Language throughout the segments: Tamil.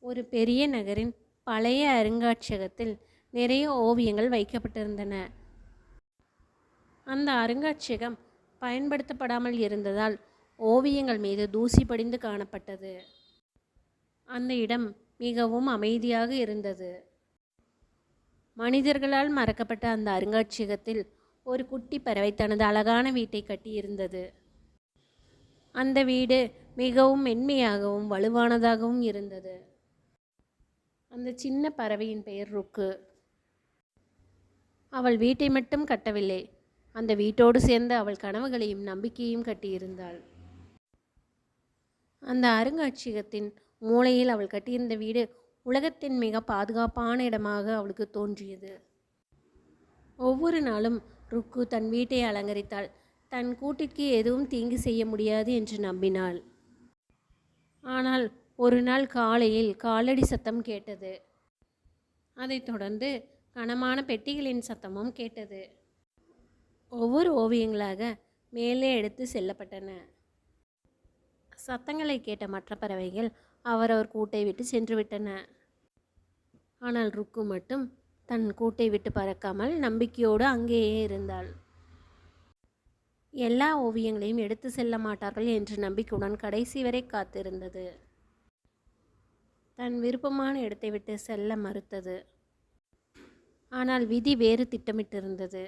ஒரு பெரிய நகரின் பழைய அருங்காட்சியகத்தில் நிறைய ஓவியங்கள் வைக்கப்பட்டிருந்தன. அந்த அருங்காட்சியகம் பயன்படுத்தப்படாமல் இருந்ததால் ஓவியங்கள் மீது தூசி படிந்து காணப்பட்டது. அந்த இடம் மிகவும் அமைதியாக இருந்தது. மனிதர்களால் மறக்கப்பட்ட அந்த அருங்காட்சியகத்தில் ஒரு குட்டி பறவை தனது அழகான வீட்டை கட்டியிருந்தது. அந்த வீடு மிகவும் மென்மையாகவும் வலுவானதாகவும் இருந்தது. அந்த சின்ன பறவையின் பெயர் ருக்கு. அவள் வீட்டை மட்டும் கட்டவில்லை, அந்த வீட்டோடு சேர்ந்து அவள் கனவுகளையும் நம்பிக்கையும் கட்டியிருந்தாள். அந்த அருங்காட்சியகத்தின் மூலையில் அவள் கட்டியிருந்த வீடு உலகத்தின் மிக பாதுகாப்பான இடமாக அவளுக்கு தோன்றியது. ஒவ்வொரு நாளும் ருக்கு தன் வீட்டை அலங்கரித்தாள். தன் கூட்டிற்கு எதுவும் தீங்கு செய்ய முடியாது என்று நம்பினாள். ஆனால் ஒரு நாள் காலையில் காலடி சத்தம் கேட்டது. அதைத் தொடர்ந்து கனமான பெட்டிகளின் சத்தமும் கேட்டது. ஒவ்வொரு ஓவியங்களாக மேலே எடுத்து செல்லப்பட்டன. சத்தங்களை கேட்ட மற்ற பறவைகள் அவரவர் கூட்டை விட்டு சென்று விட்டன. ஆனால் ருக்கு மட்டும் தன் கூட்டை விட்டு பறக்காமல் நம்பிக்கையோடு அங்கேயே இருந்தாள். எல்லா ஓவியங்களையும் எடுத்து செல்ல மாட்டார்கள் என்ற நம்பிக்கையுடன் கடைசி வரை காத்திருந்தது. தன் விருப்பமான இடத்தை விட்டு செல்ல மறுத்தது. ஆனால் விதி வேறு திட்டமிட்டிருந்தது.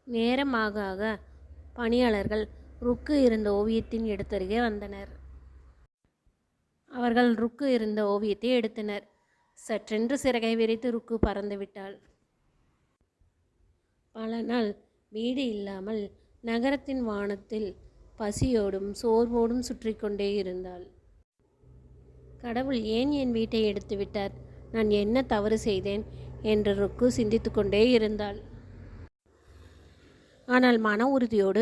நேரமாக ஆக பணியாளர்கள் ருக்கு இருந்த ஓவியத்தின் இடத்தருகே வந்தனர். அவர்கள் ருக்கு இருந்த ஓவியத்தை எடுத்தனர். சற்றென்று சிறகை விரித்து ருக்கு பறந்து விட்டாள். பல நாள் வீடு இல்லாமல் நகரத்தின் வானத்தில் பசியோடும் சோர்வோடும் சுற்றி கொண்டே இருந்தாள். கடவுள் ஏன் என் வீட்டை எடுத்து விட்டார்? நான் என்ன தவறு செய்தேன் என்று ருக்கு சிந்தித்து கொண்டே இருந்தாள். ஆனால் மன உறுதியோடு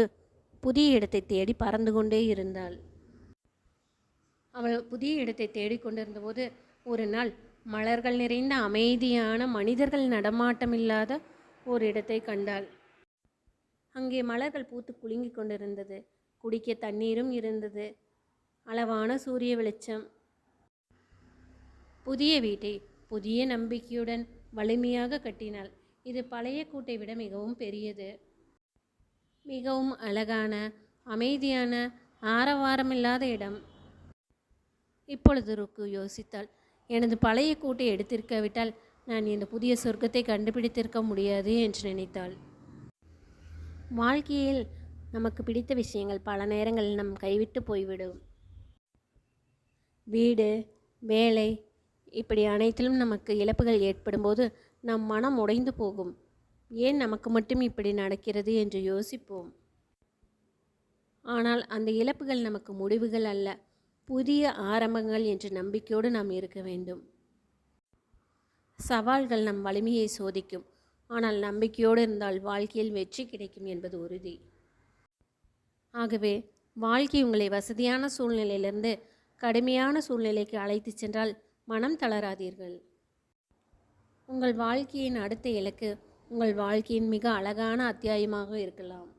புதிய இடத்தை தேடி பறந்து கொண்டே இருந்தாள். அவள் புதிய இடத்தை தேடிக்கொண்டிருந்த போது ஒரு நாள் மலர்கள் நிறைந்த அமைதியான மனிதர்கள் நடமாட்டமில்லாத ஒரு இடத்தை கண்டாள். அங்கே மலர்கள் பூத்து குலுங்கி கொண்டிருந்தது. குடிக்க தண்ணீரும் இருந்தது. அளவான சூரிய வெளிச்சம். புதிய வீட்டை புதிய நம்பிக்கையுடன் வலிமையாக கட்டினாள். இது பழைய கூட்டை விட மிகவும் பெரியது. மிகவும் அழகான, அமைதியான, ஆரவாரமில்லாத இடம். இப்பொழுது ருக்கு யோசித்தாள், எனது பழைய கூட்டை எடுத்திருக்காவிட்டால் நான் இந்த புதிய சொர்க்கத்தை கண்டுபிடித்திருக்க முடியாது என்று நினைத்தாள். வாழ்க்கையில் நமக்கு பிடித்த விஷயங்கள் பல நேரங்களில் நம் கைவிட்டு போய்விடும். வீடு, வேலை, இப்படி அனைத்திலும் நமக்கு இழப்புகள் ஏற்படும்போது நம் மனம் உடைந்து போகும். ஏன் நமக்கு மட்டும் இப்படி நடக்கிறது என்று யோசிப்போம். ஆனால் அந்த இழப்புகள் நமக்கு முடிவுகள் அல்ல, புதிய ஆரம்பங்கள் என்ற நம்பிக்கையோடு நாம் இருக்க வேண்டும். சவால்கள் நம் வலிமையை சோதிக்கும். ஆனால் நம்பிக்கையோடு இருந்தால் வாழ்க்கையில் வெற்றி கிடைக்கும் என்பது உறுதி. ஆகவே வாழ்க்கை உங்களை வசதியான சூழ்நிலையிலிருந்து கடுமையான சூழ்நிலைக்கு அழைத்து சென்றால் மனம் தளராதீர்கள். உங்கள் வாழ்க்கையின் அடுத்த இலக்கு உங்கள் வாழ்க்கையின் மிக அழகான அத்தியாயமாக இருக்கலாம்.